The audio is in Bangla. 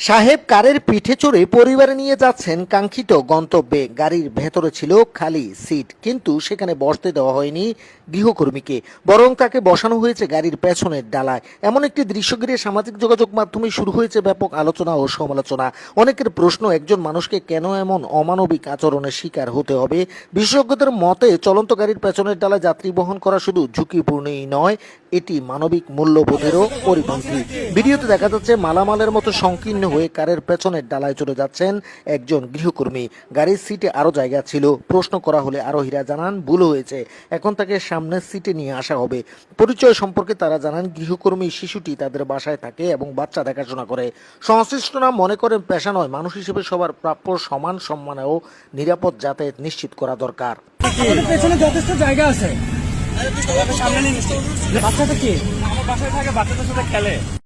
সাহেব কারের পিঠে চড়ে পরিবারে নিয়ে যাচ্ছেন কাঙ্ক্ষিত গন্তব্যে। গাড়ির ভেতরে ছিল খালি সিট, কিন্তু সেখানে বসতে দেওয়া হয়নি গৃহকর্মীকে, বরং তাকে বসানো হয়েছে গাড়ির পেছনের ডালায়। এমন একটি দৃশ্য ঘিরে সামাজিক যোগাযোগ মাধ্যমে শুরু হয়েছে ব্যাপক আলোচনা ও সমালোচনা। অনেকের প্রশ্ন, একজন মানুষকে কেন এমন অমানবিক আচরণের শিকার হতে হবে? বিশেষজ্ঞদের মতে, চলন্ত গাড়ির পেছনের ডালায় যাত্রী বহন করা শুধু ঝুঁকিপূর্ণই নয়, এটি মানবিক মূল্যবোধেরও পরিপন্থী। ভিডিওতে দেখা যাচ্ছে মালামালের মতো সংকীর্ণ হয়ে কারের পেছনের ডালায় চলে যাচ্ছেন একজন গৃহকর্মী। গাড়ির সিটে আরো জায়গা ছিল। প্রশ্ন করা হলে আরোহীরা জানান ভুল হয়েছে, এখন তাকে সামনের সিটে নিয়ে আসা হবে। পরিচয় সম্পর্কে তারা জানান, গৃহকর্মী শিশুটি তাদের বাসায় থাকে এবং বাচ্চা দেখাশোনা করে। সংশ্লিষ্টরা মনে করেন, পেশা নয়, মানুষ হিসেবে সবার প্রাপ্য সমান সম্মান ও নিরাপদ যাতায়াত নিশ্চিত করা দরকার। পেছনে যথেষ্ট জায়গা আছে। সামনে নিয়ে বাচ্চাটা কি আমার বাসায় থাকে, বাচ্চাদের সাথে খেলে।